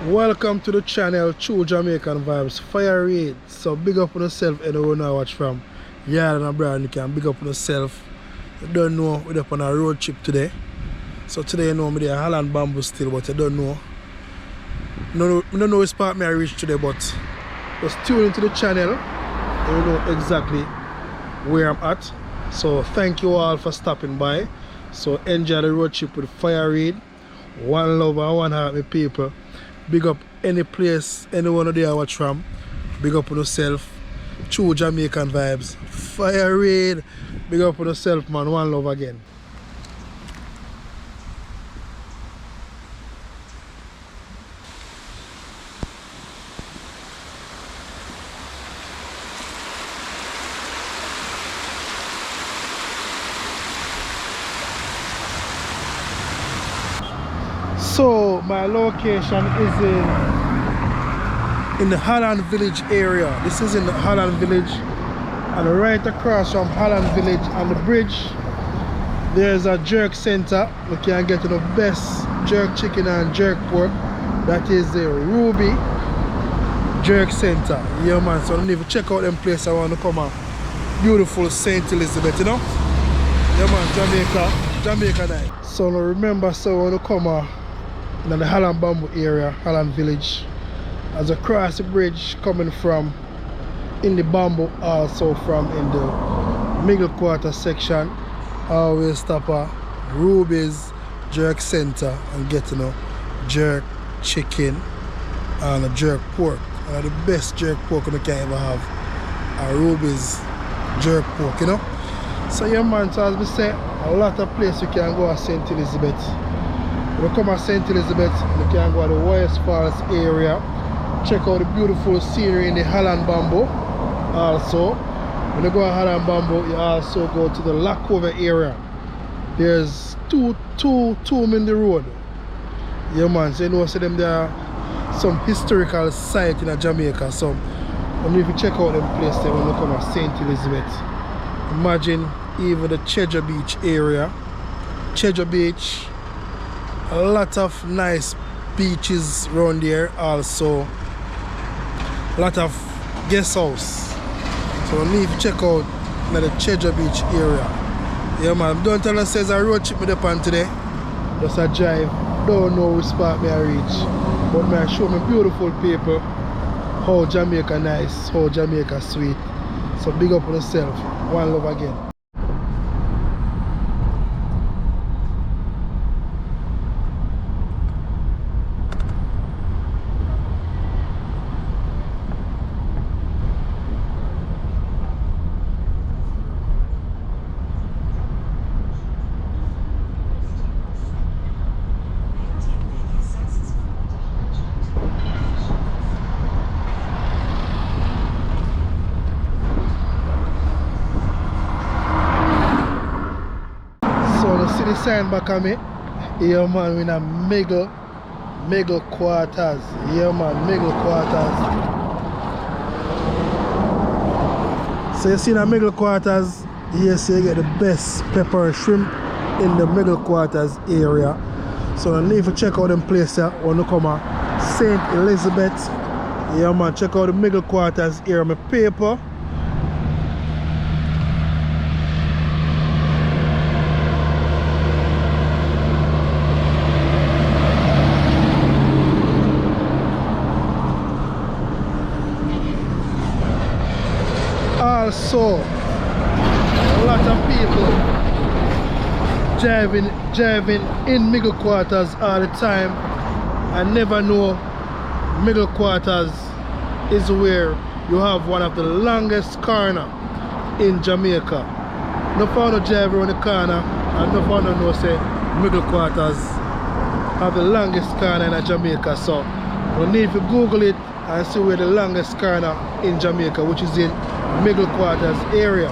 Welcome to the channel, True Jamaican Vibes, Fire Reid. So big up on yourself anyone now watch from Yard and abroad. You can big up on yourself. You don't know we're up on a road trip today. So today you know me there Holland Bamboo still, but you don't know. I don't know which part I reach today, but just tune into the channel. You know exactly where I'm at. So thank you all for stopping by. So enjoy the road trip with Fire Reid. One love and one heart, my people. Big up any place, anyone out there watch from. Big up on yourself. True Jamaican Vibes. Fire Reid. Big up on yourself, man. One love again. So my location is in the Holland Village area. This is in the Holland Village, and right across from Holland Village on the bridge there's a jerk center. You can get the best jerk chicken and jerk pork. That is the Ruby Jerk Center. Yeah man, so I need to check out them place. I want to come on. Beautiful St. Elizabeth, you know? Yeah man, Jamaica night. So now remember, so I want to come on in the Holland Bamboo area, Holland Village. As I cross the bridge coming from in the bamboo, also from in the middle quarter section, I always stop at Ruby's Jerk Center and get jerk chicken and a jerk pork. The best jerk pork you can ever have. Ruby's jerk pork, you know. So yeah man, so as we say, a lot of places you can go at St. Elizabeth. When you come to St. Elizabeth, you can go to the West Falls area, check out the beautiful scenery in the Holland Bamboo. Also, when you go to Holland Bamboo, you also go to the Lackover area. There's two in the road. Yeah man, so you know, so them there are some historical site in Jamaica. So if you check out them places when you come to St. Elizabeth. Imagine even the Cheddar Beach area. Cheddar Beach. A lot of nice beaches around there, also a lot of guest house. So I need to check out the Cheddar Beach area. Yeah man, don't tell us there's a road trip with the pan today. Just a drive, don't know which spot I reach. But I show me beautiful people, how Jamaica nice, how Jamaica sweet. So big up on yourself, one love again. The sign back on me. Yeah man, we're in a mega quarters. Yeah man, mega quarters. So you see in the mega quarters, here so you get the best pepper shrimp in the mega quarters area. So I need to check out them places when you come to St. Elizabeth. Yeah man, check out the mega quarters area. My paper. Also, a lot of people driving in middle quarters all the time. I never know middle quarters is where you have one of the longest corner in Jamaica. No found no drive around the corner, and no found no say middle quarters have the longest corner in Jamaica. So you need to Google it and see where the longest corner in Jamaica, which is in middle quarters area.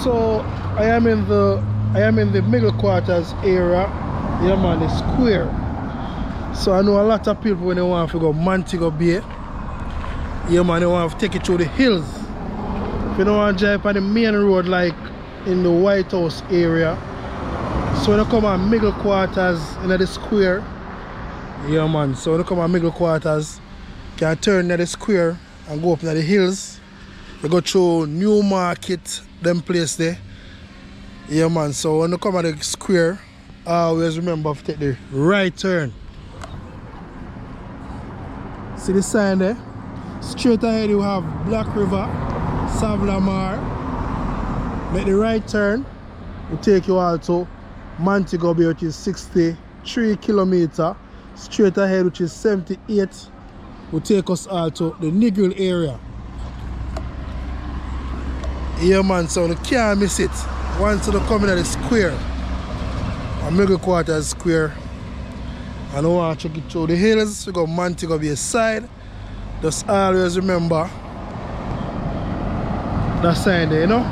So I am in the middle quarters area. Yeah man, the square. So I know a lot of people when they want to go Montego Bay. Yeah man, they want to take it through the hills. If you don't want to drive on the main road like in the White House area. So when you come on middle quarters in the square. Yeah man, so when you come on middle quarters, you can turn in the square and go up in the hills. You go through New Market, them place there. Yeah man, so when you come at the square, always remember to take the right turn. See the sign there? Straight ahead you have Black River, Savlamar. Make the right turn. Will take you all to Montego Bay, which is 63 kilometers. Straight ahead, which is 78, will take us all to the Negril area. Yeah man, so you can't miss it. Once you come in at the square, a middle quarters square, and you want to check it through the hills, you go Montego Bay side. Just always remember that sign there, you know.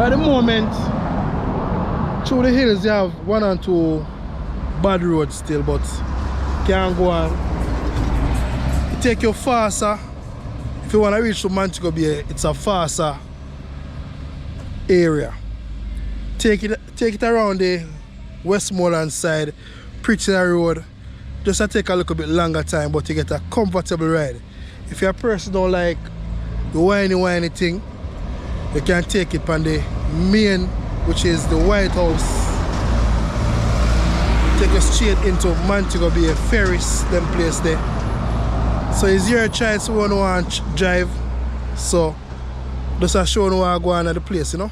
At the moment, through the hills you have 1 and 2 bad roads still, but can't go on. It take you faster. If you want to reach to Montego Bay, it's a faster area. Take it around the Westmoreland side, Prettier Road. Just to take a little bit longer time, but you get a comfortable ride. If you're a person who don't like the whiny thing, you can take it on the main, which is the White House. Take you straight into Montego Bay, Parish, them place there. So it's your choice when you want to drive. So just a show you want to go on at the place, you know.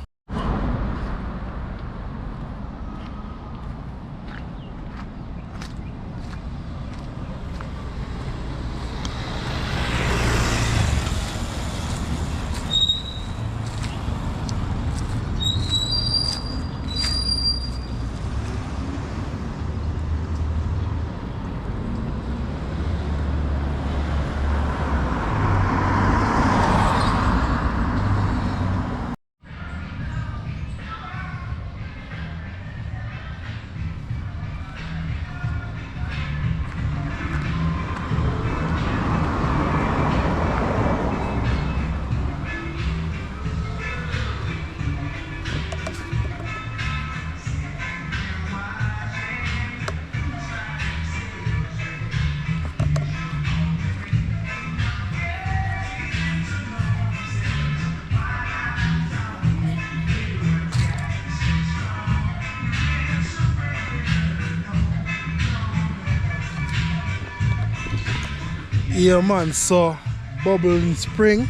Yeah man, so bubbling spring,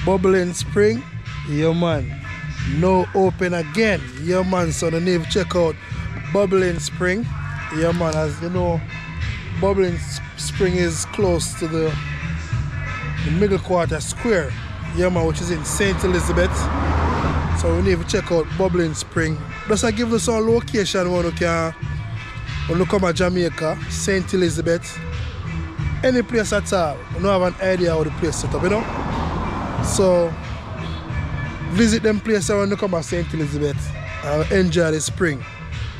yeah man, now open again, yeah man, so the need to check out bubbling spring, yeah man, as you know, bubbling spring is close to the middle quarter square, yeah man, which is in St. Elizabeth, so we need to check out bubbling spring. Just I give you some location when you come to Jamaica, St. Elizabeth. Any place at all, you don't have an idea how the place set up, you know? So, visit them places when you come to St. Elizabeth and enjoy the spring.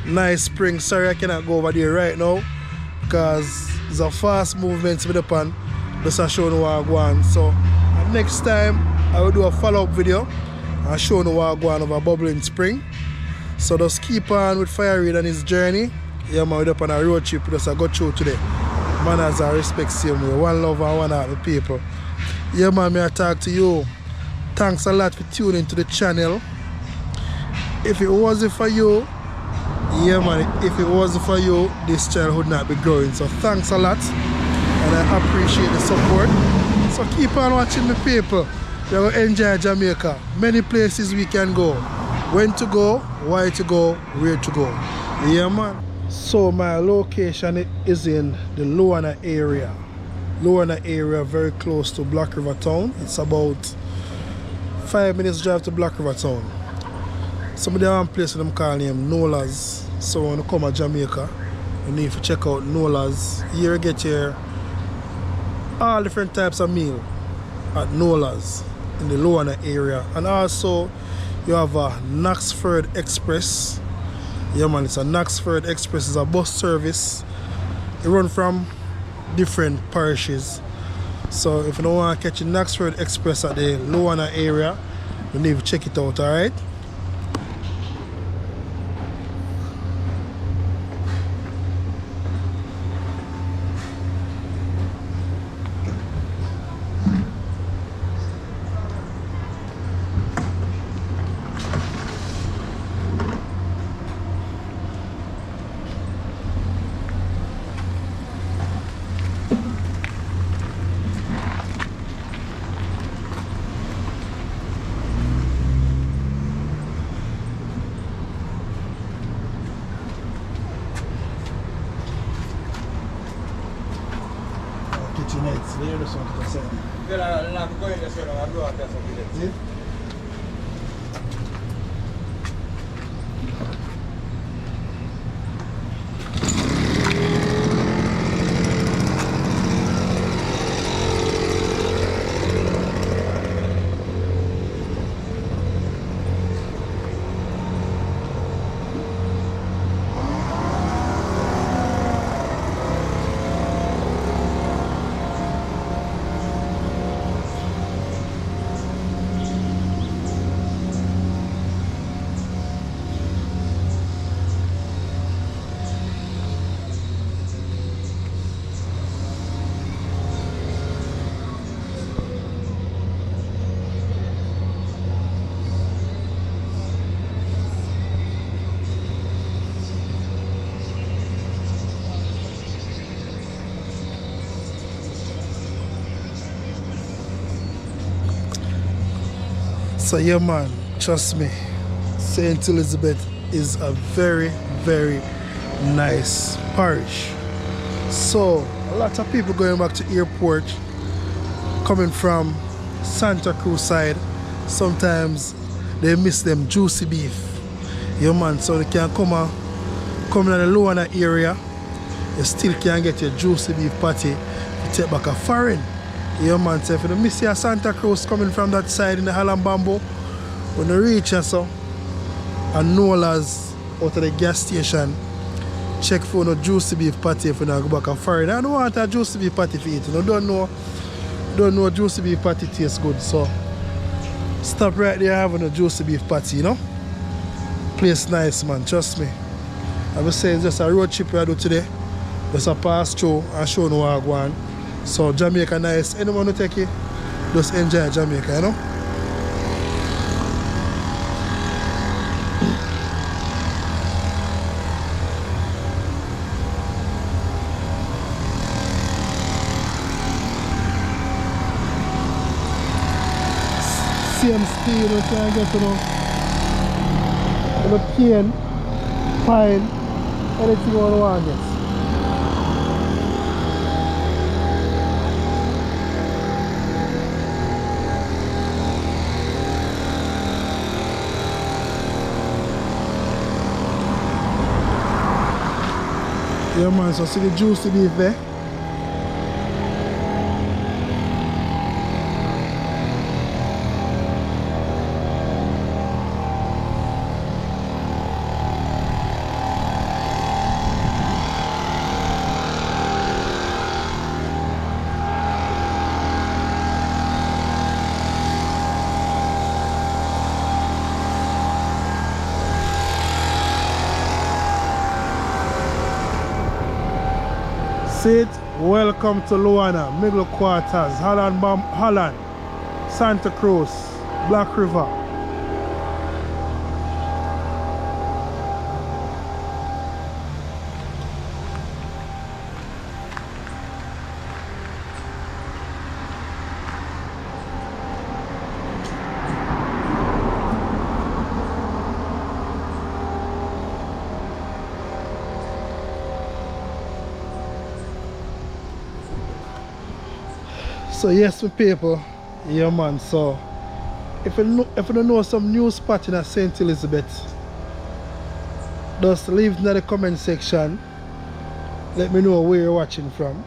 Nice spring. Sorry I cannot go over there right now because it's a fast movement with the pan. Just to show you what I go on. So, next time I will do a follow-up video and show you what I go on over bubbling spring. So, just keep on with Reid and his journey. Yeah, man, we're up on a road trip. Just I go through today. Manners and respect same way. One love and one heart with people. Yeah man, I talk to you. Thanks a lot for tuning to the channel. If it wasn't for you, yeah man, if it wasn't for you, this channel would not be growing. So thanks a lot. And I appreciate the support. So keep on watching the people. You're going to enjoy Jamaica. Many places we can go. When to go, why to go, where to go. Yeah man. So my location is in the Loana area. Loana area, very close to Black River Town. It's about 5 minutes drive to Black River Town. Somebody have one place them call him Nola's. So when you come to Jamaica, you need to check out Nola's. Here you get here all different types of meal at Nola's in the Loana area. And also You have a Knoxford Express. Yeah man, it's a Knoxford Express. It's a bus service. It run from different parishes. So if you don't want to catch the Knoxford Express at the Lowana area, you need to check it out, alright? So yeah man, trust me, St. Elizabeth is a very, very nice parish. So a lot of people going back to airport, coming from Santa Cruz side, sometimes they miss them juicy beef. Yeah man, so they can come in the Lowana area, you still can get your juicy beef patty to take back a foreign. Yeah man, so if you miss your Santa Cruz coming from that side in the Holland Bamboo, when you reach us so, and Nola's out of the gas station, check for no juicy beef patty if you not go back a foreign. I don't want a juicy beef patty for eating. You don't know juicy beef patty tastes good, so stop right there having a juicy beef patty, you know? Place nice man, trust me. I will say it's just a road trip I do today. Just a pass through and show no what I go on. So Jamaica nice. Anyone who take it, just enjoy Jamaica, you know? Same speed you can get, you know. The cane, pine, anything you want to get. Yeah man, so see the juicy beef there. Sit, welcome to Lowana, Middle Quarters, Holland, Santa Cruz, Black River. So yes, my people, yeah man, so if you don't know some new spot in St. Elizabeth, just leave in the comment section. Let me know where you're watching from.